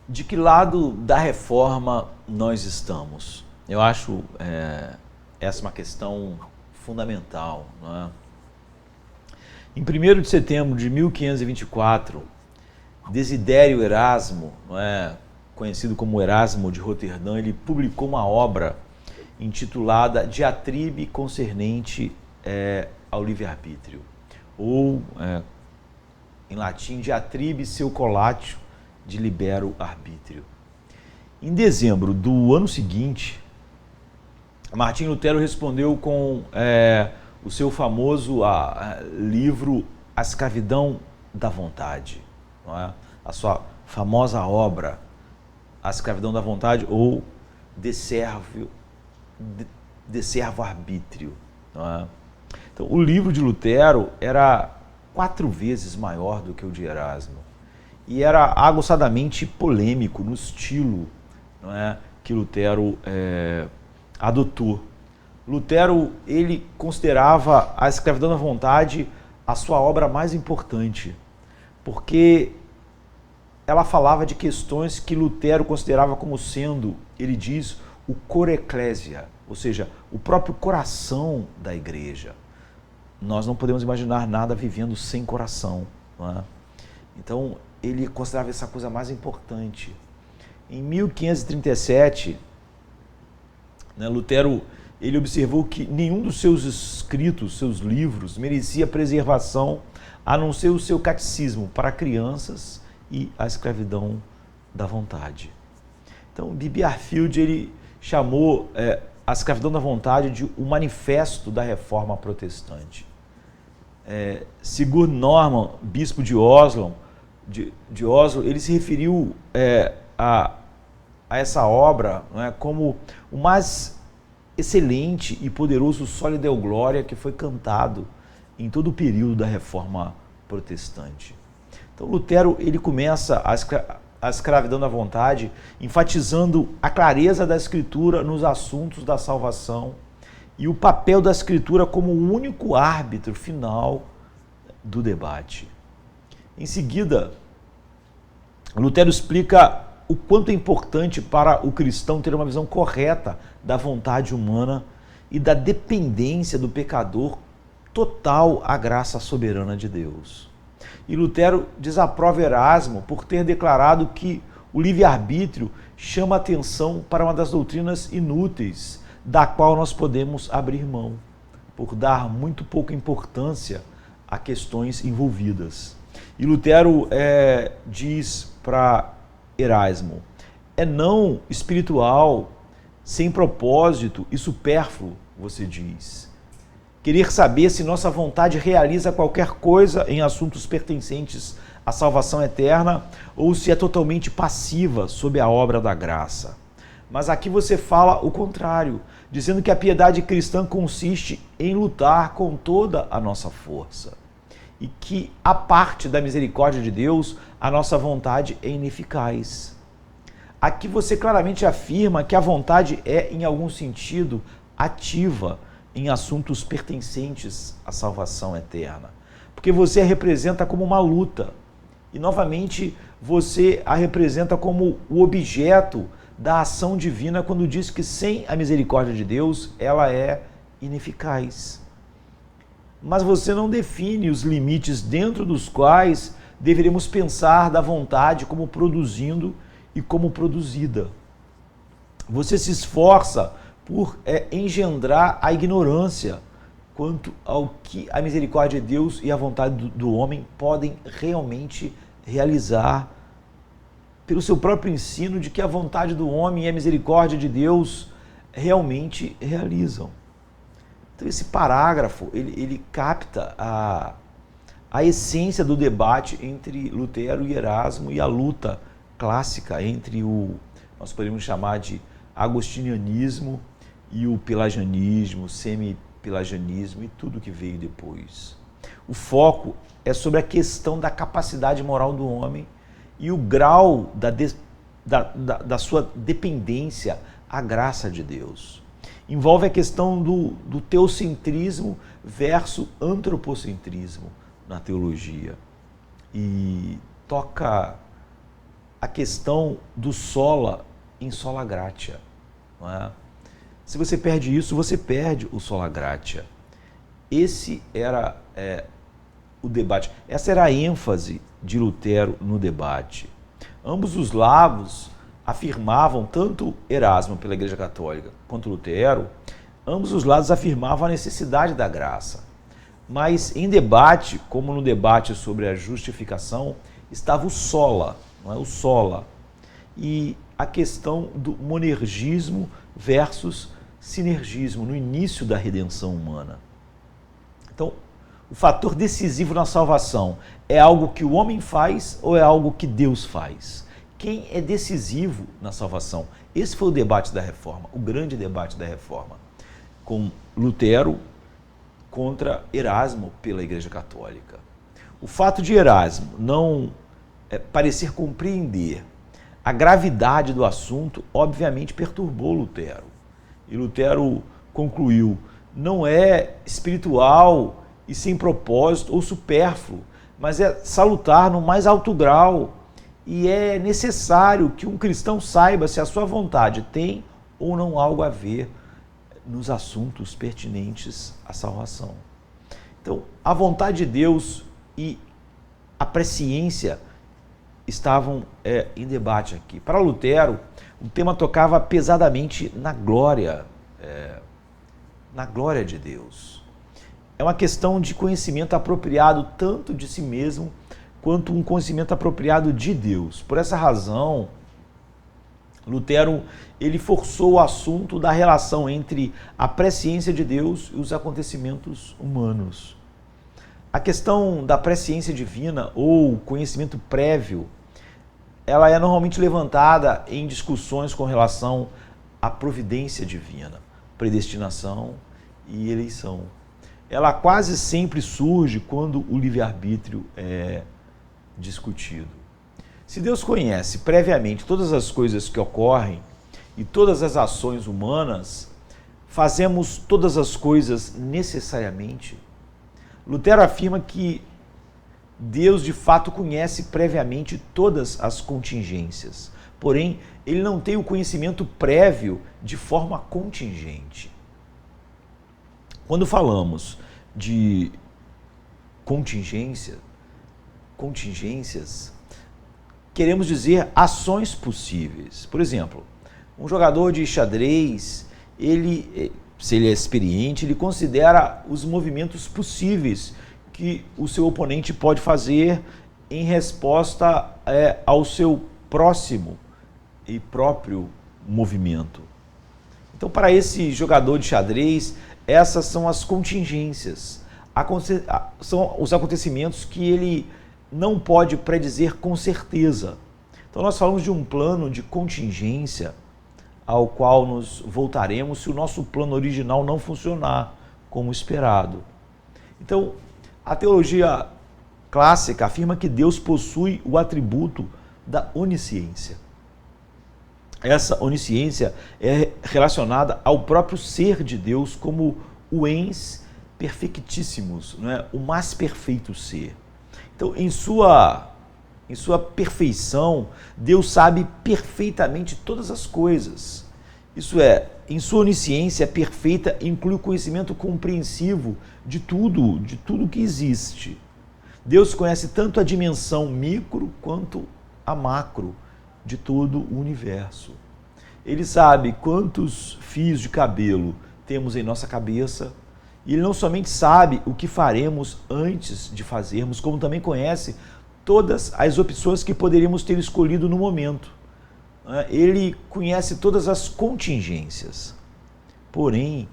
De que lado da reforma nós estamos? Eu acho essa uma questão fundamental. Não é? Em 1º de setembro de 1524, Desidério Erasmo, não é? Conhecido como Erasmo de Roterdã, ele publicou uma obra intitulada Diatribe concernente ao livre-arbítrio, ou, em latim, Diatribe seu colatio de libero arbítrio. Em dezembro do ano seguinte, Martim Lutero respondeu com o seu famoso livro A Escravidão da Vontade, não é? A sua famosa obra A Escravidão da Vontade, ou De Servo Arbítrio. Não é? Então, o livro de Lutero era 4 vezes maior do que o de Erasmo e era aguçadamente polêmico no estilo, não é, que Lutero adotou. Lutero, ele considerava A Escravidão da Vontade a sua obra mais importante, porque ela falava de questões que Lutero considerava como sendo, ele diz, o cor ecclesia, ou seja, o próprio coração da igreja. Nós não podemos imaginar nada vivendo sem coração. Não é? Então, ele considerava essa coisa mais importante. Em 1537, né, Lutero ele observou que nenhum dos seus escritos, seus livros, merecia preservação, a não ser o seu catecismo para crianças e a escravidão da vontade. Então, B.B. Arfield ele chamou a escravidão da vontade de o manifesto da reforma protestante. Sigurd Normann, bispo de Oslo, ele se referiu a essa obra, não é, como o mais excelente e poderoso Soli Deo Gloria que foi cantado em todo o período da reforma protestante. Então Lutero ele começa a escravidão da vontade enfatizando a clareza da Escritura nos assuntos da salvação e o papel da Escritura como o único árbitro final do debate. Em seguida, Lutero explica o quanto é importante para o cristão ter uma visão correta da vontade humana e da dependência do pecador total à graça soberana de Deus. E Lutero desaprova Erasmo por ter declarado que o livre-arbítrio chama atenção para uma das doutrinas inúteis, da qual nós podemos abrir mão, por dar muito pouca importância a questões envolvidas. E Lutero diz para Erasmo, é não espiritual, sem propósito e supérfluo, você diz. Querer saber se nossa vontade realiza qualquer coisa em assuntos pertencentes à salvação eterna ou se é totalmente passiva sob a obra da graça. Mas aqui você fala o contrário, dizendo que a piedade cristã consiste em lutar com toda a nossa força e que, a parte da misericórdia de Deus, a nossa vontade é ineficaz. Aqui você claramente afirma que a vontade é, em algum sentido, ativa em assuntos pertencentes à salvação eterna, porque você a representa como uma luta e, novamente, você a representa como o objeto da ação divina quando diz que sem a misericórdia de Deus ela é ineficaz. Mas você não define os limites dentro dos quais deveremos pensar da vontade como produzindo e como produzida. Você se esforça por engendrar a ignorância quanto ao que a misericórdia de Deus e a vontade do homem podem realmente realizar, pelo seu próprio ensino de que a vontade do homem e a misericórdia de Deus realmente realizam. Então esse parágrafo, ele capta a essência do debate entre Lutero e Erasmo e a luta clássica entre nós podemos chamar de agostinianismo e o pelagianismo, semi-pelagianismo e tudo que veio depois. O foco é sobre a questão da capacidade moral do homem e o grau da sua dependência à graça de Deus. Envolve a questão do teocentrismo versus antropocentrismo na teologia. E toca a questão do sola em sola gratia. Não é? Se você perde isso, você perde o sola gratia. Esse era o debate. Essa era a ênfase de Lutero no debate. Ambos os lados afirmavam, tanto Erasmo pela Igreja Católica quanto Lutero, ambos os lados afirmavam a necessidade da graça. Mas em debate, como no debate sobre a justificação, estava o sola, não é? O sola. E a questão do monergismo versus sinergismo, no início da redenção humana. Então, o fator decisivo na salvação é algo que o homem faz ou é algo que Deus faz? Quem é decisivo na salvação? Esse foi o debate da Reforma, o grande debate da Reforma, com Lutero contra Erasmo pela Igreja Católica. O fato de Erasmo não parecer compreender a gravidade do assunto, obviamente perturbou Lutero. E Lutero concluiu, não é espiritual e sem propósito ou supérfluo, mas é salutar no mais alto grau. E é necessário que um cristão saiba se a sua vontade tem ou não algo a ver nos assuntos pertinentes à salvação. Então, a vontade de Deus e a presciência estavam em debate aqui. Para Lutero, o tema tocava pesadamente na glória de Deus. É uma questão de conhecimento apropriado tanto de si mesmo quanto um conhecimento apropriado de Deus. Por essa razão, Lutero ele forçou o assunto da relação entre a presciência de Deus e os acontecimentos humanos. A questão da presciência divina ou conhecimento prévio, ela é normalmente levantada em discussões com relação à providência divina, predestinação e eleição. Ela quase sempre surge quando o livre-arbítrio é discutido. Se Deus conhece previamente todas as coisas que ocorrem e todas as ações humanas, fazemos todas as coisas necessariamente? Lutero afirma que Deus de fato conhece previamente todas as contingências, porém ele não tem o conhecimento prévio de forma contingente. Quando falamos de contingências, queremos dizer ações possíveis. Por exemplo, um jogador de xadrez, se ele é experiente, ele considera os movimentos possíveis que o seu oponente pode fazer em resposta ao seu próximo e próprio movimento. Então, para esse jogador de xadrez, essas são as contingências, são os acontecimentos que ele não pode predizer com certeza. Então nós falamos de um plano de contingência ao qual nos voltaremos se o nosso plano original não funcionar como esperado. Então, a teologia clássica afirma que Deus possui o atributo da onisciência. Essa onisciência é relacionada ao próprio ser de Deus como o ens perfectissimus, não é? O mais perfeito ser. Então, em sua perfeição, Deus sabe perfeitamente todas as coisas. Isso é, em sua onisciência perfeita, inclui o conhecimento compreensivo de tudo que existe. Deus conhece tanto a dimensão micro quanto a macro de todo o universo. Ele sabe quantos fios de cabelo temos em nossa cabeça. E ele não somente sabe o que faremos antes de fazermos, como também conhece todas as opções que poderíamos ter escolhido no momento. Ele conhece todas as contingências. Porém,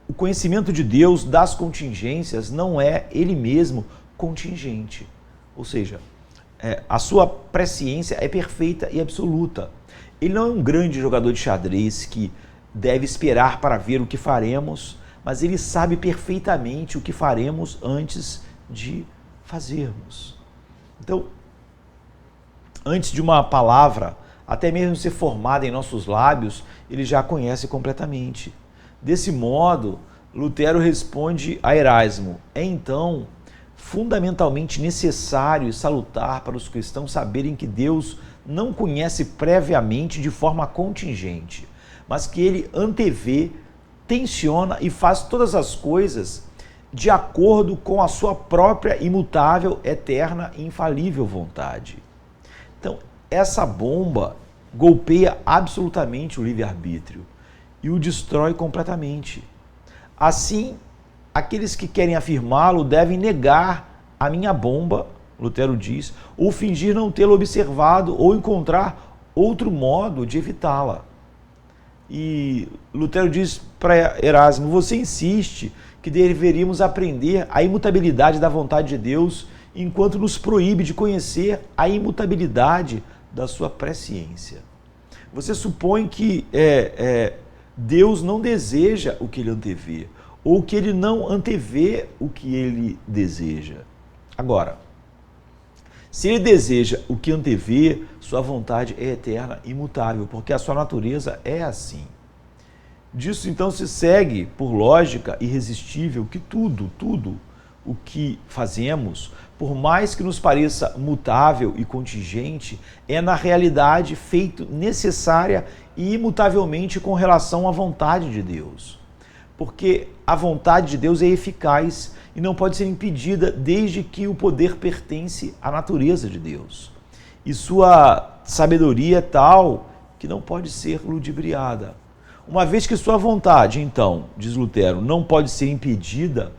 o conhecimento de Deus das contingências não é ele mesmo contingente. Ou seja, a sua presciência é perfeita e absoluta. Ele não é um grande jogador de xadrez que deve esperar para ver o que faremos, mas ele sabe perfeitamente o que faremos antes de fazermos. Então, antes de uma palavra, até mesmo ser formada em nossos lábios, ele já a conhece completamente. Desse modo, Lutero responde a Erasmo: então, fundamentalmente necessário e salutar para os cristãos saberem que Deus não conhece previamente de forma contingente, mas que ele antevê, tensiona e faz todas as coisas de acordo com a sua própria imutável, eterna e infalível vontade. Então, essa bomba golpeia absolutamente o livre-arbítrio e o destrói completamente. Assim, aqueles que querem afirmá-lo devem negar a minha bomba, Lutero diz, ou fingir não tê-la observado ou encontrar outro modo de evitá-la. E Lutero diz para Erasmo: você insiste que deveríamos aprender a imutabilidade da vontade de Deus enquanto nos proíbe de conhecer a imutabilidade da sua presciência. Você supõe que Deus não deseja o que ele antevê, ou que ele não antevê o que ele deseja. Agora, se ele deseja o que antevê, sua vontade é eterna e imutável, porque a sua natureza é assim. Disso então se segue, por lógica irresistível, que tudo o que fazemos, por mais que nos pareça mutável e contingente, é na realidade feito necessária e imutavelmente com relação à vontade de Deus. Porque a vontade de Deus é eficaz e não pode ser impedida desde que o poder pertence à natureza de Deus. E sua sabedoria é tal que não pode ser ludibriada. Uma vez que sua vontade, então, diz Lutero, não pode ser impedida,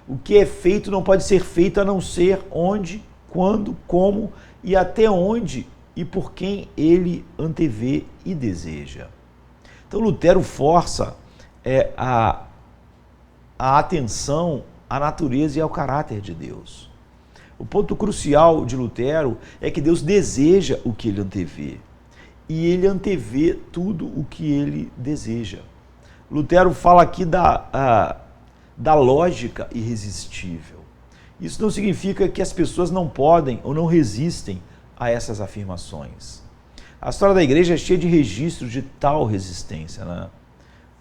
o que é feito não pode ser feito a não ser onde, quando, como e até onde e por quem ele antevê e deseja. Então Lutero força a atenção à natureza e ao caráter de Deus. O ponto crucial de Lutero é que Deus deseja o que ele antevê. E ele antevê tudo o que ele deseja. Lutero fala aqui da lógica irresistível. Isso não significa que as pessoas não podem ou não resistem a essas afirmações. A história da igreja é cheia de registros de tal resistência, né?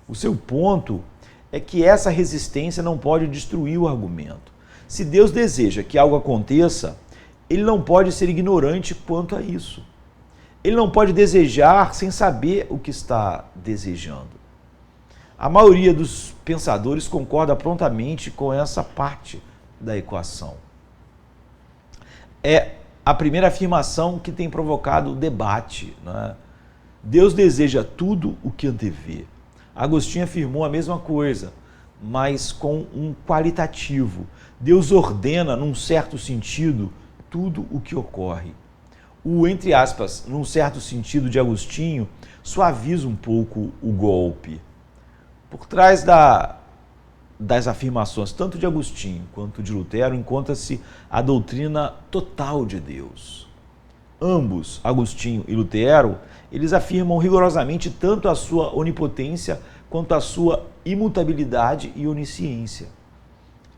O seu ponto é que essa resistência não pode destruir o argumento. Se Deus deseja que algo aconteça, ele não pode ser ignorante quanto a isso. Ele não pode desejar sem saber o que está desejando. A maioria dos pensadores concorda prontamente com essa parte da equação. É a primeira afirmação que tem provocado o debate, né? Deus deseja tudo o que antevê. Agostinho afirmou a mesma coisa, mas com um qualitativo. Deus ordena, num certo sentido, tudo o que ocorre. O, entre aspas, num certo sentido de Agostinho, suaviza um pouco o golpe. Por trás das afirmações, tanto de Agostinho quanto de Lutero, encontra-se a doutrina total de Deus. Ambos, Agostinho e Lutero, eles afirmam rigorosamente tanto a sua onipotência quanto a sua imutabilidade e onisciência.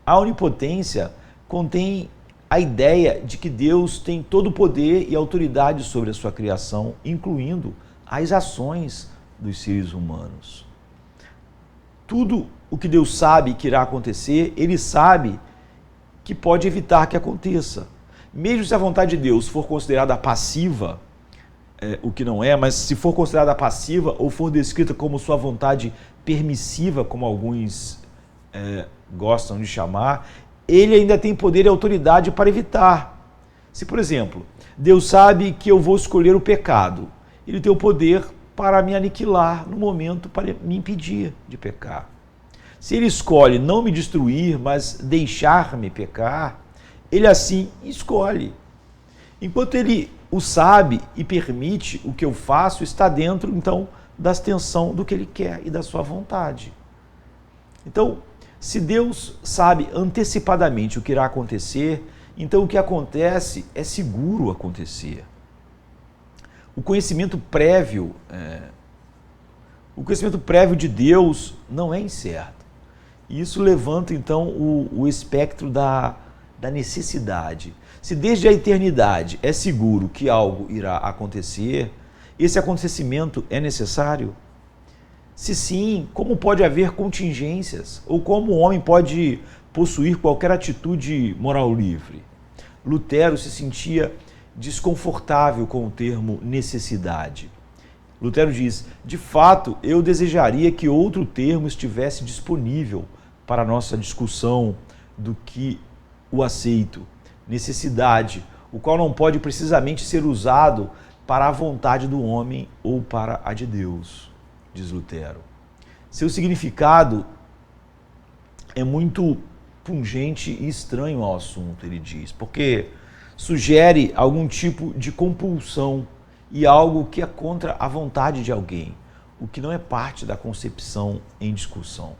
A onipotência contém a ideia de que Deus tem todo o poder e autoridade sobre a sua criação, incluindo as ações dos seres humanos. Tudo o que Deus sabe que irá acontecer, ele sabe que pode evitar que aconteça. Mesmo se a vontade de Deus for considerada passiva, o que não é, mas se for considerada passiva ou for descrita como sua vontade permissiva, como alguns gostam de chamar, ele ainda tem poder e autoridade para evitar. Se, por exemplo, Deus sabe que eu vou escolher o pecado, ele tem o poder para me aniquilar no momento, para me impedir de pecar. Se ele escolhe não me destruir, mas deixar-me pecar, ele assim escolhe. Enquanto ele o sabe e permite o que eu faço, está dentro, então, da extensão do que ele quer e da sua vontade. Então, se Deus sabe antecipadamente o que irá acontecer, então o que acontece é seguro acontecer. O conhecimento prévio de Deus não é incerto. E isso levanta, então, o espectro da necessidade. Se desde a eternidade é seguro que algo irá acontecer, esse acontecimento é necessário? Se sim, como pode haver contingências? Ou como o homem pode possuir qualquer atitude moral livre? Lutero se sentia desconfortável com o termo necessidade. Lutero diz: de fato, eu desejaria que outro termo estivesse disponível para a nossa discussão do que o aceito. Necessidade, o qual não pode precisamente ser usado para a vontade do homem ou para a de Deus, diz Lutero. Seu significado é muito pungente e estranho ao assunto, ele diz, porque sugere algum tipo de compulsão e algo que é contra a vontade de alguém, o que não é parte da concepção em discussão.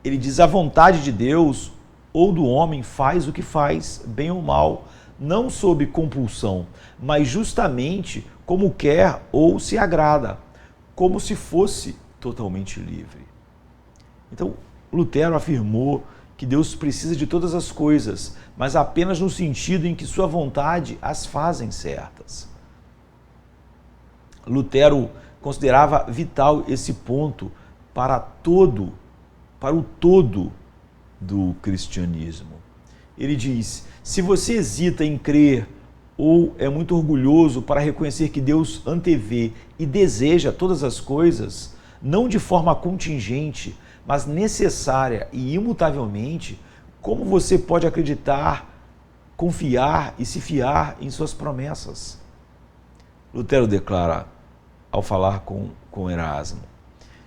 Ele diz: a vontade de Deus ou do homem faz o que faz, bem ou mal, não sob compulsão, mas justamente como quer ou se agrada, como se fosse totalmente livre. Então, Lutero afirmou que Deus precisa de todas as coisas, mas apenas no sentido em que sua vontade as fazem certas. Lutero considerava vital esse ponto para o todo do cristianismo. Ele diz: se você hesita em crer ou é muito orgulhoso para reconhecer que Deus antevê e deseja todas as coisas, não de forma contingente, mas necessária e imutavelmente, como você pode acreditar, confiar e se fiar em suas promessas? Lutero declara ao falar com Erasmo: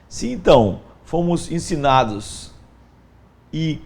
se então fomos ensinados e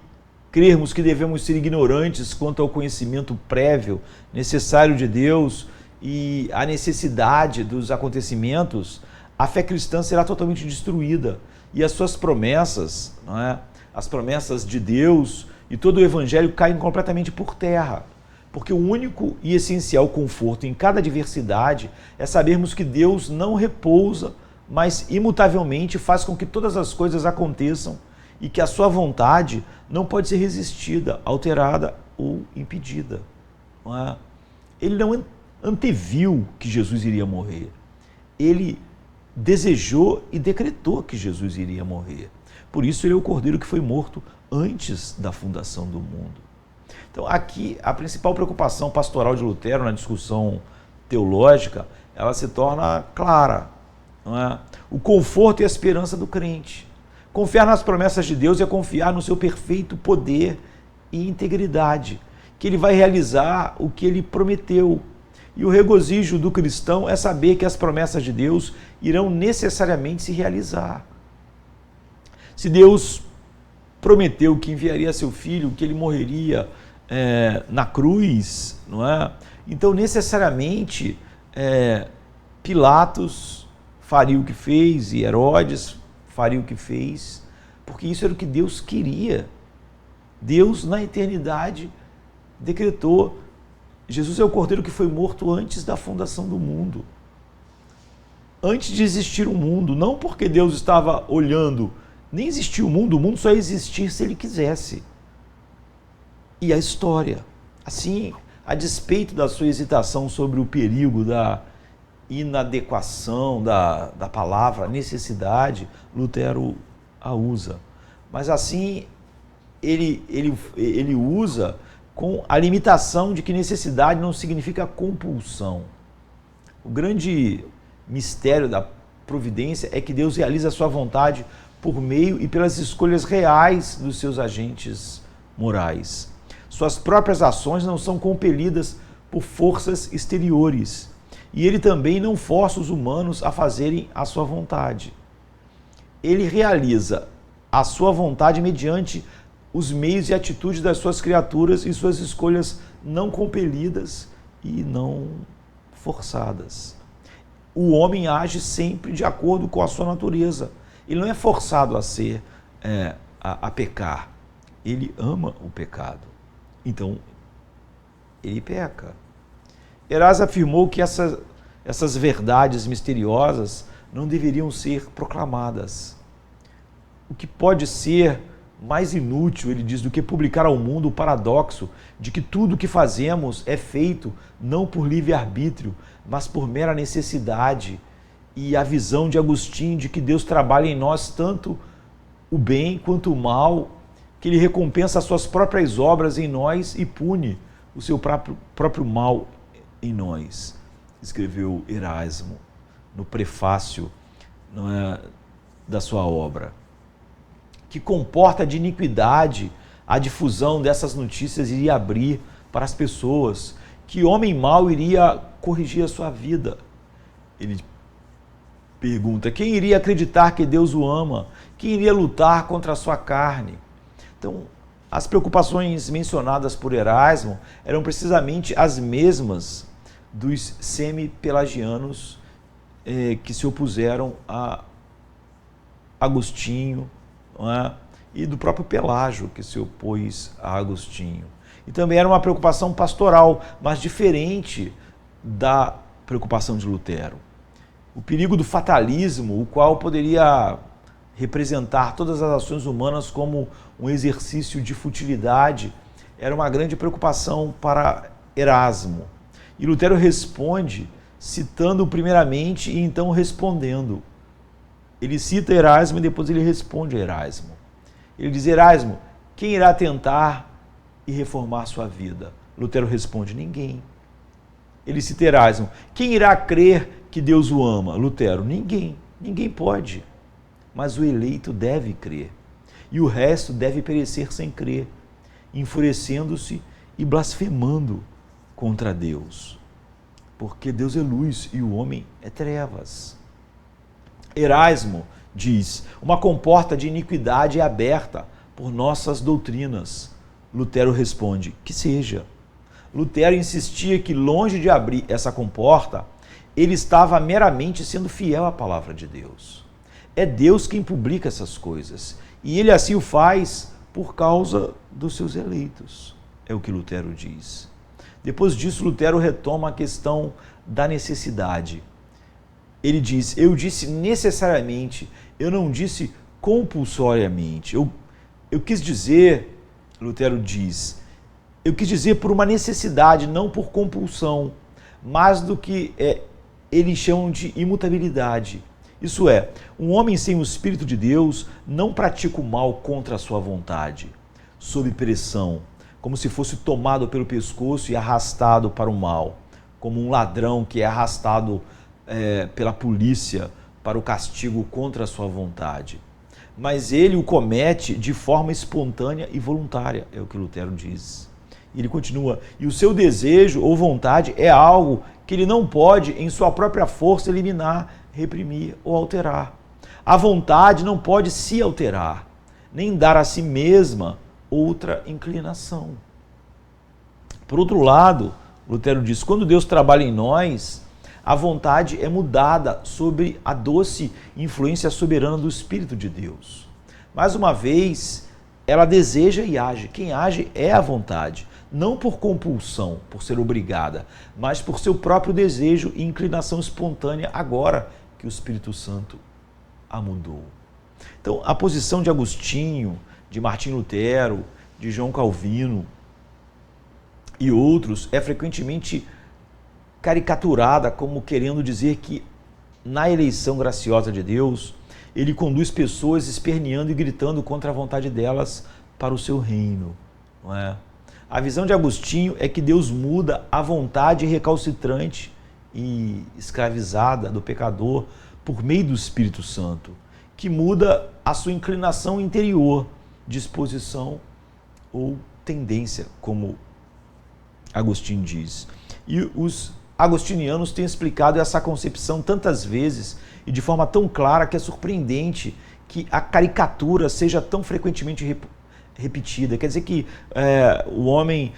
crermos que devemos ser ignorantes quanto ao conhecimento prévio necessário de Deus e a necessidade dos acontecimentos, a fé cristã será totalmente destruída e as suas promessas, não é? As promessas de Deus e todo o evangelho caem completamente por terra. Porque o único e essencial conforto em cada adversidade é sabermos que Deus não repousa, mas imutavelmente faz com que todas as coisas aconteçam e que a sua vontade não pode ser resistida, alterada ou impedida. Não é? Ele não anteviu que Jesus iria morrer. Ele desejou e decretou que Jesus iria morrer. Por isso ele é o Cordeiro que foi morto antes da fundação do mundo. Então aqui a principal preocupação pastoral de Lutero na discussão teológica, ela se torna clara. Não é? O conforto e a esperança do crente. Confiar nas promessas de Deus é confiar no seu perfeito poder e integridade, que ele vai realizar o que ele prometeu. E o regozijo do cristão é saber que as promessas de Deus irão necessariamente se realizar. Se Deus prometeu que enviaria seu filho, que ele morreria na cruz, não é? Então necessariamente Pilatos faria o que fez e Herodes faria o que fez, porque isso era o que Deus queria. Deus, na eternidade, decretou: Jesus é o Cordeiro que foi morto antes da fundação do mundo. Antes de existir o mundo, não porque Deus estava olhando, nem existia o mundo só ia existir se ele quisesse. E a história, assim, a despeito da sua hesitação sobre o perigo da inadequação da palavra necessidade, Lutero a usa. Mas assim, ele usa com a limitação de que necessidade não significa compulsão. O grande mistério da providência é que Deus realiza a sua vontade por meio e pelas escolhas reais dos seus agentes morais. Suas próprias ações não são compelidas por forças exteriores. E ele também não força os humanos a fazerem a sua vontade. Ele realiza a sua vontade mediante os meios e atitudes das suas criaturas e suas escolhas não compelidas e não forçadas. O homem age sempre de acordo com a sua natureza. Ele não é forçado a pecar. Ele ama o pecado. Então, ele peca. Erasmo afirmou que essas verdades misteriosas não deveriam ser proclamadas. O que pode ser mais inútil, ele diz, do que publicar ao mundo o paradoxo de que tudo o que fazemos é feito não por livre-arbítrio, mas por mera necessidade e a visão de Agostinho de que Deus trabalha em nós tanto o bem quanto o mal, que Ele recompensa as suas próprias obras em nós e pune o seu próprio mal em nós, escreveu Erasmo no prefácio, não é, da sua obra. Que comporta de iniquidade a difusão dessas notícias iria abrir para as pessoas, que homem mau iria corrigir a sua vida. Ele pergunta, quem iria acreditar que Deus o ama? Quem iria lutar contra a sua carne? Então, as preocupações mencionadas por Erasmo eram precisamente as mesmas dos semi-pelagianos que se opuseram a Agostinho, não é? E do próprio Pelágio, que se opôs a Agostinho. E também era uma preocupação pastoral, mas diferente da preocupação de Lutero. O perigo do fatalismo, o qual poderia representar todas as ações humanas como um exercício de futilidade, era uma grande preocupação para Erasmo. E Lutero responde citando primeiramente e então respondendo. Ele cita Erasmo e depois ele responde a Erasmo. Ele diz, Erasmo, quem irá tentar e reformar sua vida? Lutero responde, ninguém. Ele cita Erasmo, quem irá crer que Deus o ama? Lutero, ninguém. Ninguém pode. Mas o eleito deve crer. E o resto deve perecer sem crer, enfurecendo-se e blasfemando contra Deus. Porque Deus é luz e o homem é trevas. Erasmo diz, uma comporta de iniquidade é aberta por nossas doutrinas. Lutero responde, que seja. Lutero insistia que, longe de abrir essa comporta, ele estava meramente sendo fiel à palavra de Deus. É Deus quem publica essas coisas, e ele assim o faz por causa dos seus eleitos, é o que Lutero diz. Depois disso, Lutero retoma a questão da necessidade. Ele diz, eu disse necessariamente, eu não disse compulsoriamente. Eu quis dizer, Lutero diz, eu quis dizer por uma necessidade, não por compulsão, mais do que eles chamam de imutabilidade. Isso é, um homem sem o Espírito de Deus não pratica o mal contra a sua vontade, sob pressão, como se fosse tomado pelo pescoço e arrastado para o mal, como um ladrão que é arrastado pela polícia para o castigo contra a sua vontade. Mas ele o comete de forma espontânea e voluntária, é o que Lutero diz. E ele continua, e o seu desejo ou vontade é algo que ele não pode, em sua própria força, eliminar, reprimir ou alterar. A vontade não pode se alterar, nem dar a si mesma outra inclinação. Por outro lado, Lutero diz, quando Deus trabalha em nós, a vontade é mudada sob a doce influência soberana do Espírito de Deus. Mais uma vez, ela deseja e age. Quem age é a vontade, não por compulsão, por ser obrigada, mas por seu próprio desejo e inclinação espontânea agora que o Espírito Santo a mudou. Então, a posição de Agostinho, de Martim Lutero, de João Calvino e outros é frequentemente caricaturada como querendo dizer que na eleição graciosa de Deus, ele conduz pessoas esperneando e gritando contra a vontade delas para o seu reino, não é? A visão de Agostinho é que Deus muda a vontade recalcitrante e escravizada do pecador por meio do Espírito Santo, que muda a sua inclinação interior, disposição ou tendência, como Agostinho diz. E os agostinianos têm explicado essa concepção tantas vezes e de forma tão clara que é surpreendente que a caricatura seja tão frequentemente repetida. Quer dizer que o homem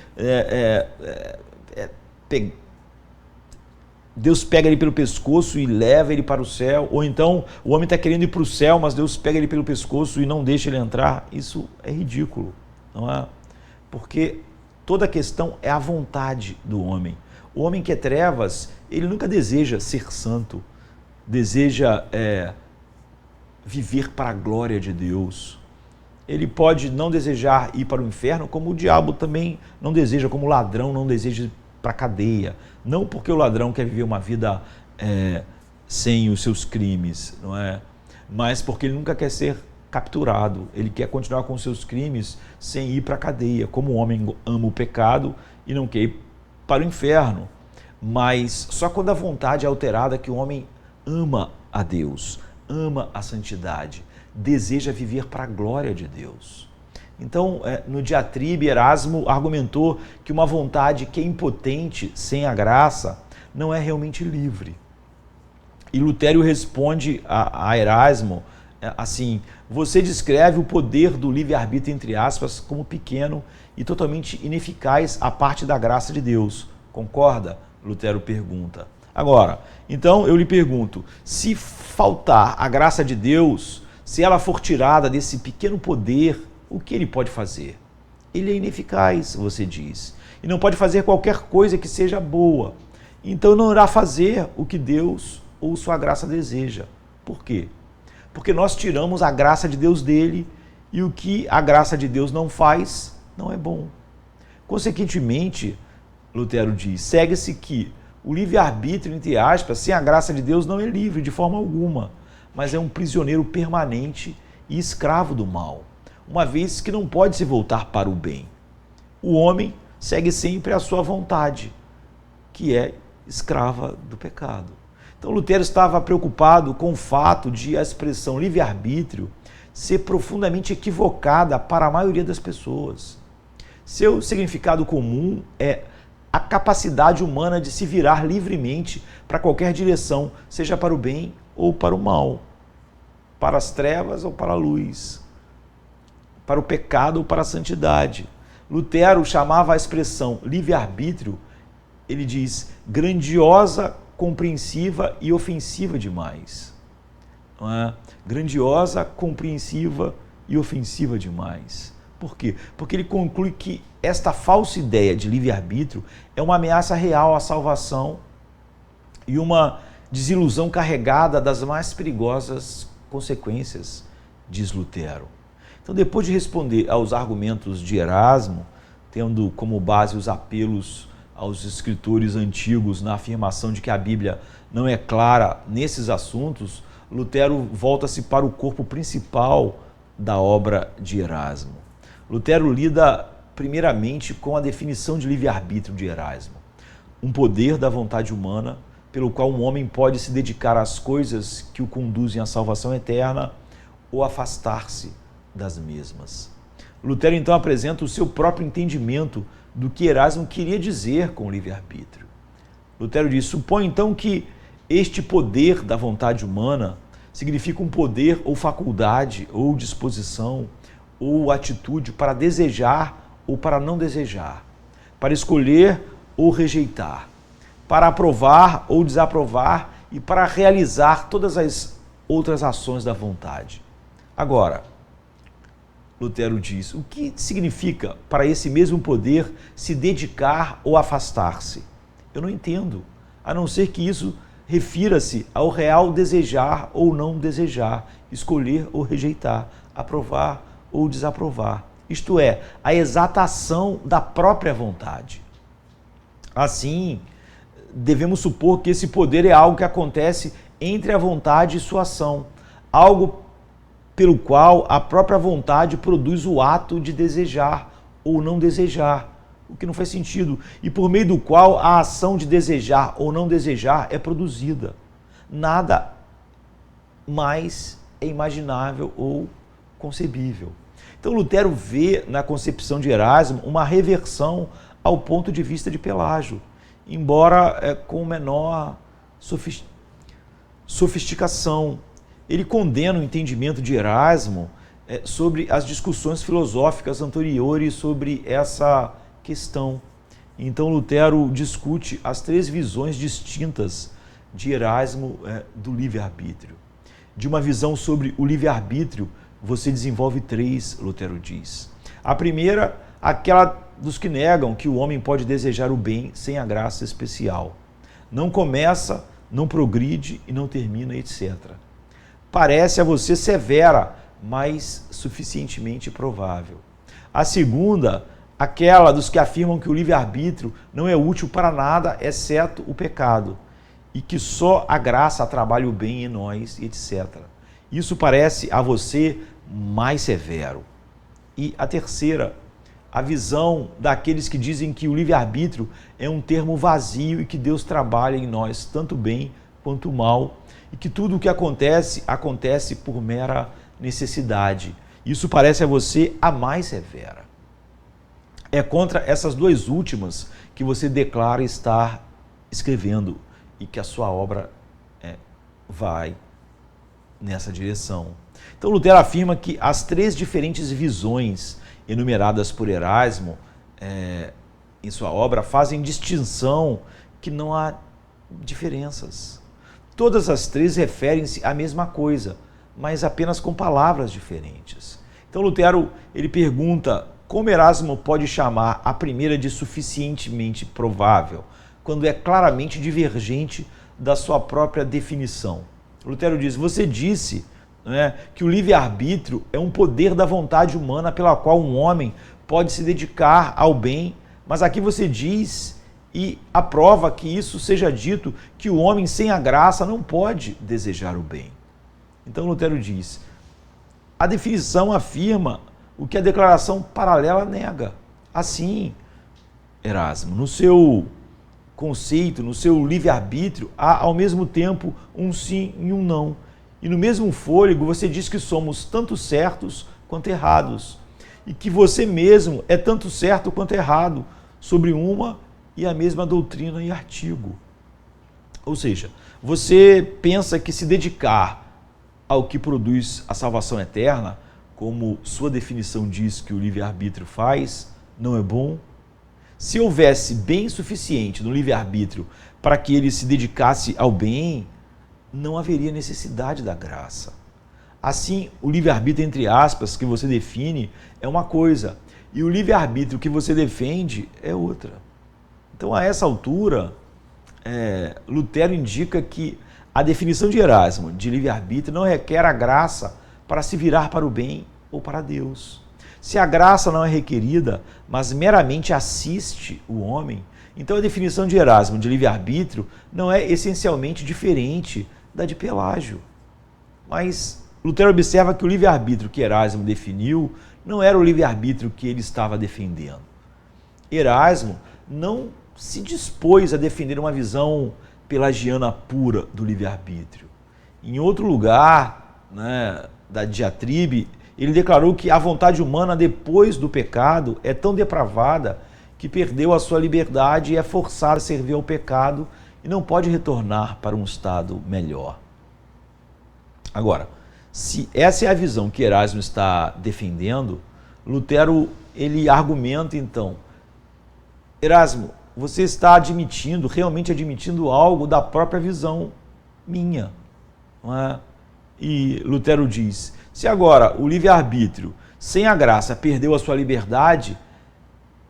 Deus pega ele pelo pescoço e leva ele para o céu, ou então o homem está querendo ir para o céu, mas Deus pega ele pelo pescoço e não deixa ele entrar. Isso é ridículo, não é? Porque toda a questão é a vontade do homem. O homem que é trevas, ele nunca deseja ser santo, deseja viver para a glória de Deus. Ele pode não desejar ir para o inferno, como o diabo também não deseja, como o ladrão não deseja ir para a cadeia. Não porque o ladrão quer viver uma vida sem os seus crimes, não é? Mas porque ele nunca quer ser capturado, ele quer continuar com os seus crimes sem ir para a cadeia, como o homem ama o pecado e não quer ir para o inferno. Mas só quando a vontade é alterada que o homem ama a Deus, ama a santidade, deseja viver para a glória de Deus. Então, no diatribe, Erasmo argumentou que uma vontade que é impotente sem a graça não é realmente livre. E Lutero responde a Erasmo assim: você descreve o poder do livre-arbítrio, entre aspas, como pequeno e totalmente ineficaz à parte da graça de Deus. Concorda? Lutero pergunta. Agora, então eu lhe pergunto, se faltar a graça de Deus, se ela for tirada desse pequeno poder, o que ele pode fazer? Ele é ineficaz, você diz, e não pode fazer qualquer coisa que seja boa. Então não irá fazer o que Deus ou sua graça deseja. Por quê? Porque nós tiramos a graça de Deus dele e o que a graça de Deus não faz, não é bom. Consequentemente, Lutero diz, segue-se que o livre-arbítrio, entre aspas, sem a graça de Deus não é livre de forma alguma, mas é um prisioneiro permanente e escravo do mal, uma vez que não pode se voltar para o bem. O homem segue sempre a sua vontade, que é escrava do pecado. Então Lutero estava preocupado com o fato de a expressão livre-arbítrio ser profundamente equivocada para a maioria das pessoas. Seu significado comum é a capacidade humana de se virar livremente para qualquer direção, seja para o bem ou para o mal, para as trevas ou para a luz, para o pecado ou para a santidade. Lutero chamava a expressão livre-arbítrio, ele diz, grandiosa, compreensiva e ofensiva demais. Não é? Grandiosa, compreensiva e ofensiva demais. Por quê? Porque ele conclui que esta falsa ideia de livre-arbítrio é uma ameaça real à salvação e uma desilusão carregada das mais perigosas consequências, diz Lutero. Então, depois de responder aos argumentos de Erasmo, tendo como base os apelos aos escritores antigos na afirmação de que a Bíblia não é clara nesses assuntos, Lutero volta-se para o corpo principal da obra de Erasmo. Lutero lida primeiramente com a definição de livre-arbítrio de Erasmo, um poder da vontade humana pelo qual um homem pode se dedicar às coisas que o conduzem à salvação eterna ou afastar-se das mesmas. Lutero então apresenta o seu próprio entendimento do que Erasmo queria dizer com o livre-arbítrio. Lutero diz, supõe então que este poder da vontade humana significa um poder ou faculdade ou disposição ou atitude para desejar ou para não desejar, para escolher ou rejeitar, para aprovar ou desaprovar e para realizar todas as outras ações da vontade. Agora, Lutero diz, o que significa para esse mesmo poder se dedicar ou afastar-se? Eu não entendo, a não ser que isso refira-se ao real desejar ou não desejar, escolher ou rejeitar, aprovar ou desaprovar. Isto é, a exata ação da própria vontade. Assim, devemos supor que esse poder é algo que acontece entre a vontade e sua ação, algo pelo qual a própria vontade produz o ato de desejar ou não desejar, o que não faz sentido, e por meio do qual a ação de desejar ou não desejar é produzida. Nada mais é imaginável ou concebível. Então Lutero vê na concepção de Erasmo uma reversão ao ponto de vista de Pelágio, embora com menor sofisticação. Ele condena o entendimento de Erasmo sobre as discussões filosóficas anteriores sobre essa questão. Então Lutero discute as três visões distintas de Erasmo do livre-arbítrio. De uma visão sobre o livre-arbítrio, você desenvolve três, Lutero diz. A primeira, aquela dos que negam que o homem pode desejar o bem sem a graça especial. Não começa, não progride e não termina, etc. Parece a você severa, mas suficientemente provável. A segunda, aquela dos que afirmam que o livre-arbítrio não é útil para nada, exceto o pecado, e que só a graça trabalha o bem em nós, etc. Isso parece a você mais severo. E a terceira, a visão daqueles que dizem que o livre-arbítrio é um termo vazio e que Deus trabalha em nós tanto bem quanto mal e que tudo o que acontece, acontece por mera necessidade. Isso parece a você a mais severa. É contra essas duas últimas que você declara estar escrevendo e que a sua obra vai nessa direção. Então Lutero afirma que as três diferentes visões enumeradas por Erasmo em sua obra fazem distinção que não há diferenças. Todas as três referem-se à mesma coisa, mas apenas com palavras diferentes. Então Lutero ele pergunta como Erasmo pode chamar a primeira de suficientemente provável, quando é claramente divergente da sua própria definição. Lutero diz, você disse que o livre-arbítrio é um poder da vontade humana pela qual um homem pode se dedicar ao bem, mas aqui você diz e aprova que isso seja dito, que o homem sem a graça não pode desejar o bem. Então Lutero diz, a definição afirma o que a declaração paralela nega. Assim, Erasmo, no seu conceito, no seu livre-arbítrio, há ao mesmo tempo um sim e um não. E no mesmo fôlego você diz que somos tanto certos quanto errados. E que você mesmo é tanto certo quanto errado sobre uma e a mesma doutrina e artigo. Ou seja, você pensa que se dedicar ao que produz a salvação eterna, como sua definição diz que o livre-arbítrio faz, não é bom? Se houvesse bem suficiente no livre-arbítrio para que ele se dedicasse ao bem, não haveria necessidade da graça. Assim, o livre-arbítrio, entre aspas, que você define é uma coisa, e o livre-arbítrio que você defende é outra. Então, a essa altura, Lutero indica que a definição de Erasmo de livre-arbítrio não requer a graça para se virar para o bem ou para Deus. Se a graça não é requerida, mas meramente assiste o homem, então a definição de Erasmo de livre-arbítrio não é essencialmente diferente da de Pelágio. Mas Lutero observa que o livre-arbítrio que Erasmo definiu não era o livre-arbítrio que ele estava defendendo. Erasmo não se dispôs a defender uma visão pelagiana pura do livre-arbítrio. Em outro lugar, da diatribe, ele declarou que a vontade humana depois do pecado é tão depravada que perdeu a sua liberdade e é forçada a servir ao pecado e não pode retornar para um estado melhor. Agora, se essa é a visão que Erasmo está defendendo, Lutero ele argumenta então, Erasmo, você está admitindo, realmente admitindo algo da própria visão minha, não é? E Lutero diz, se agora o livre-arbítrio, sem a graça, perdeu a sua liberdade,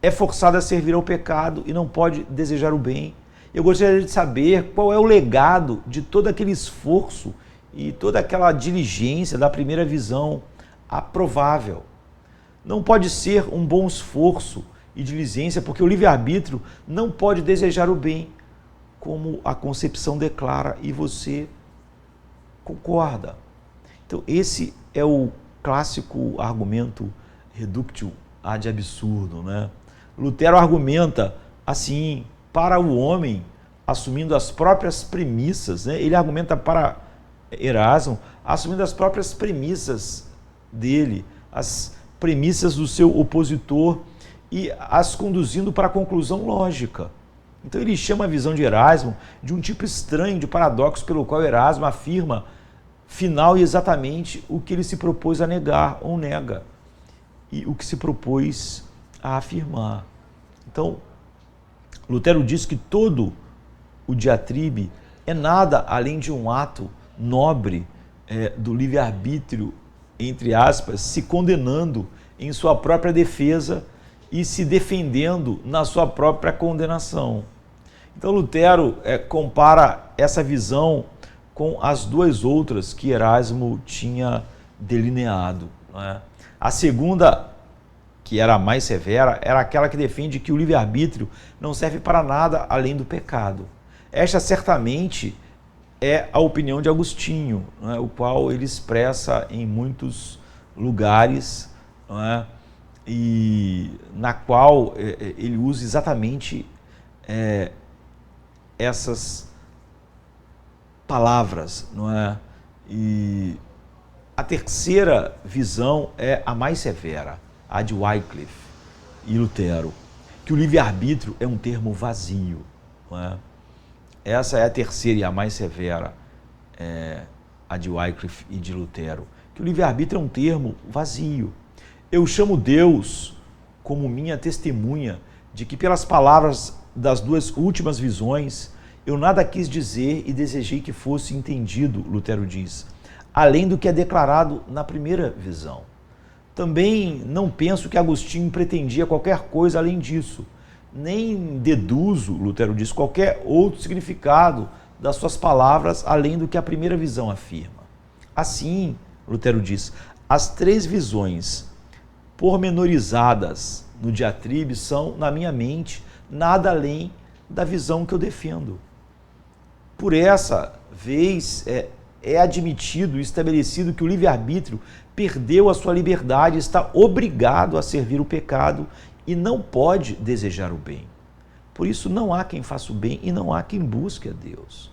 é forçado a servir ao pecado e não pode desejar o bem. Eu gostaria de saber qual é o legado de todo aquele esforço e toda aquela diligência da primeira visão aprovável. Não pode ser um bom esforço e diligência, porque o livre-arbítrio não pode desejar o bem, como a concepção declara, e você concorda. Então, esse é o clássico argumento reductio ad absurdum, Lutero argumenta assim, para o homem, assumindo as próprias premissas, ele argumenta para Erasmo, assumindo as próprias premissas dele, as premissas do seu opositor e as conduzindo para a conclusão lógica. Então ele chama a visão de Erasmo de um tipo estranho de paradoxo pelo qual Erasmo afirma final e exatamente o que ele se propôs a negar ou nega e o que se propôs a afirmar. Então, Lutero diz que todo o diatribe é nada além de um ato nobre do livre-arbítrio, entre aspas, se condenando em sua própria defesa e se defendendo na sua própria condenação. Então Lutero compara essa visão com as duas outras que Erasmo tinha delineado. A segunda, que era a mais severa, era aquela que defende que o livre-arbítrio não serve para nada além do pecado. Esta certamente é a opinião de Agostinho, não é? O qual ele expressa em muitos lugares, não é? E na qual ele usa exatamente essas palavras, não é? E a terceira visão é a mais severa, a de Wycliffe e Lutero, que o livre-arbítrio é um termo vazio, não é? Essa é a terceira e a mais severa, a de Wycliffe e de Lutero, que o livre-arbítrio é um termo vazio. Eu chamo Deus como minha testemunha de que pelas palavras das duas últimas visões eu nada quis dizer e desejei que fosse entendido, Lutero diz, além do que é declarado na primeira visão. Também não penso que Agostinho pretendia qualquer coisa além disso, nem deduzo, Lutero diz, qualquer outro significado das suas palavras além do que a primeira visão afirma. Assim, Lutero diz, as três visões pormenorizadas no diatribe são, na minha mente, nada além da visão que eu defendo. Por essa vez, é admitido e estabelecido que o livre-arbítrio perdeu a sua liberdade, está obrigado a servir o pecado e não pode desejar o bem. Por isso não há quem faça o bem e não há quem busque a Deus.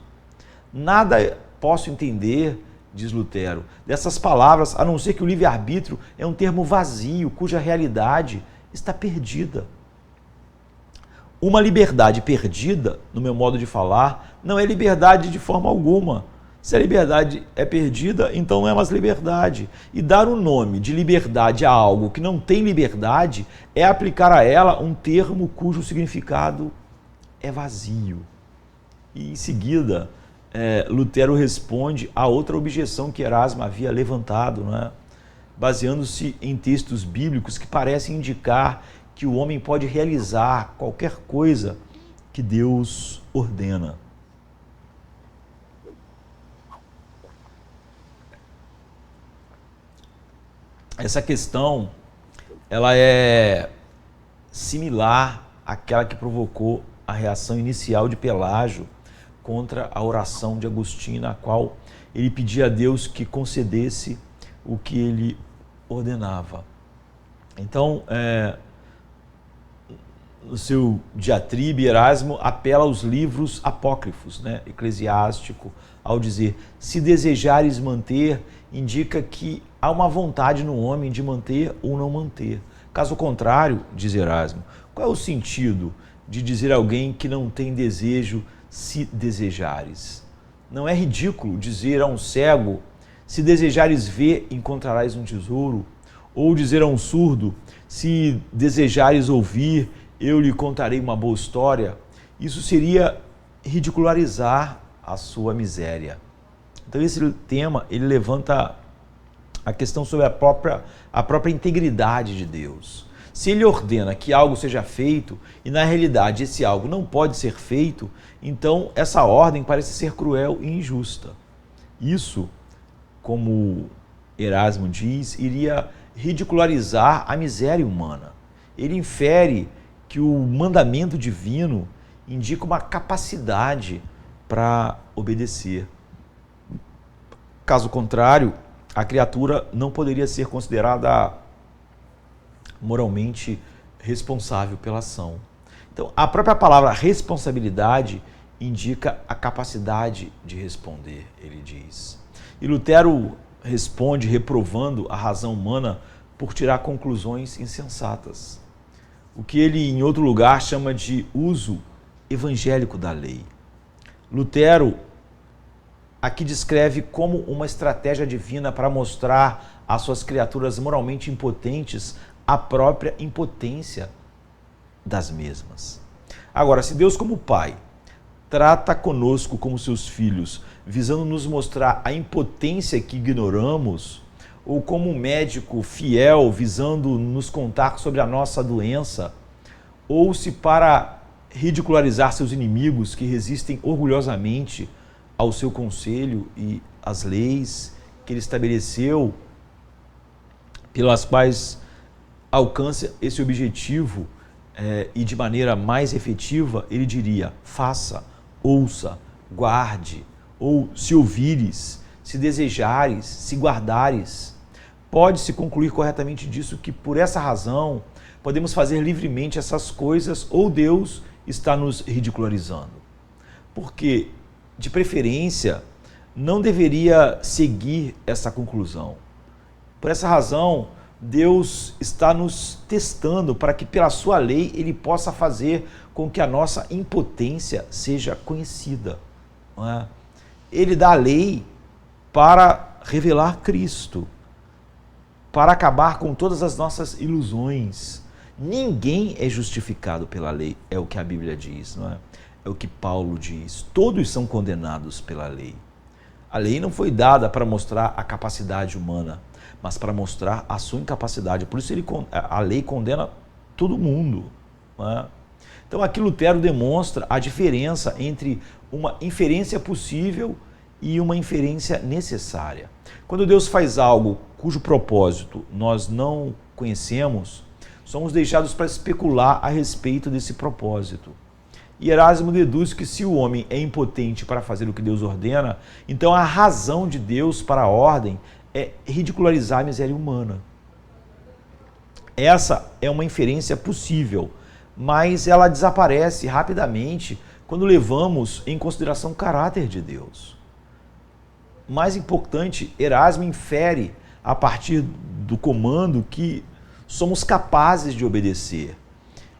Nada posso entender, diz Lutero, dessas palavras, a não ser que o livre-arbítrio é um termo vazio, cuja realidade está perdida. Uma liberdade perdida, no meu modo de falar, não é liberdade de forma alguma. Se a liberdade é perdida, então não é mais liberdade. E dar o nome de liberdade a algo que não tem liberdade é aplicar a ela um termo cujo significado é vazio. E em seguida, Lutero responde a outra objeção que Erasmo havia levantado, não é? Baseando-se em textos bíblicos que parecem indicar que o homem pode realizar qualquer coisa que Deus ordena. Essa questão, ela é similar àquela que provocou a reação inicial de Pelágio contra a oração de Agostinho, na qual ele pedia a Deus que concedesse o que ele ordenava. Então, no seu diatribe, Erasmo apela aos livros apócrifos, né, eclesiástico, ao dizer, se desejares manter, indica que há uma vontade no homem de manter ou não manter. Caso contrário, diz Erasmo, qual é o sentido de dizer a alguém que não tem desejo se desejares? Não é ridículo dizer a um cego, se desejares ver, encontrarás um tesouro? Ou dizer a um surdo, se desejares ouvir, eu lhe contarei uma boa história? Isso seria ridicularizar a sua miséria. Então esse tema, ele levanta a questão sobre a própria integridade de Deus. Se ele ordena que algo seja feito e na realidade esse algo não pode ser feito, então essa ordem parece ser cruel e injusta. Isso, como Erasmo diz, iria ridicularizar a miséria humana. Ele infere que o mandamento divino indica uma capacidade para obedecer. Caso contrário, a criatura não poderia ser considerada moralmente responsável pela ação. Então, a própria palavra responsabilidade indica a capacidade de responder, ele diz. E Lutero responde reprovando a razão humana por tirar conclusões insensatas, o que ele, em outro lugar, chama de uso evangélico da lei. Lutero aqui descreve como uma estratégia divina para mostrar às suas criaturas moralmente impotentes a própria impotência das mesmas. Agora, se Deus, como Pai, trata conosco como seus filhos, visando nos mostrar a impotência que ignoramos, ou como um médico fiel visando nos contar sobre a nossa doença, ou se para ridicularizar seus inimigos que resistem orgulhosamente ao seu conselho e às leis que ele estabeleceu, pelas quais alcança esse objetivo e de maneira mais efetiva, ele diria, faça ouça, guarde, ou se ouvires, se desejares, se guardares. Pode-se concluir corretamente disso que, por essa razão, podemos fazer livremente essas coisas ou Deus está nos ridicularizando. Porque, de preferência, não deveria seguir essa conclusão. Por essa razão, Deus está nos testando para que, pela sua lei, Ele possa fazer com que a nossa impotência seja conhecida. Não é? Ele dá a lei para revelar Cristo, para acabar com todas as nossas ilusões. Ninguém é justificado pela lei, é o que a Bíblia diz, não é? É o que Paulo diz. Todos são condenados pela lei. A lei não foi dada para mostrar a capacidade humana, mas para mostrar a sua incapacidade. Por isso a lei condena todo mundo. Não é? Então aqui Lutero demonstra a diferença entre uma inferência possível e uma inferência necessária. Quando Deus faz algo cujo propósito nós não conhecemos, somos deixados para especular a respeito desse propósito. E Erasmo deduz que se o homem é impotente para fazer o que Deus ordena, então a razão de Deus para a ordem é ridicularizar a miséria humana. Essa é uma inferência possível, mas ela desaparece rapidamente quando levamos em consideração o caráter de Deus. Mais importante, Erasmo infere a partir do comando que somos capazes de obedecer.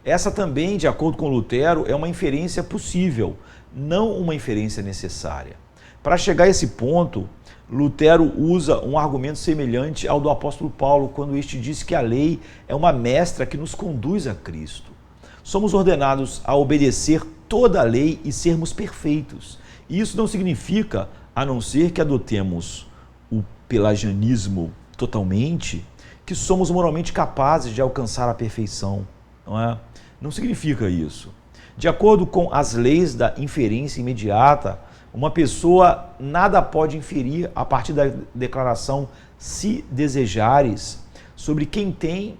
Essa também, de acordo com Lutero, é uma inferência possível, não uma inferência necessária. Para chegar a esse ponto, Lutero usa um argumento semelhante ao do apóstolo Paulo, quando este diz que a lei é uma mestra que nos conduz a Cristo. Somos ordenados a obedecer toda a lei e sermos perfeitos. E isso não significa, a não ser que adotemos o pelagianismo totalmente, que somos moralmente capazes de alcançar a perfeição. Não é? Não significa isso. De acordo com as leis da inferência imediata, uma pessoa nada pode inferir a partir da declaração se desejares sobre quem tem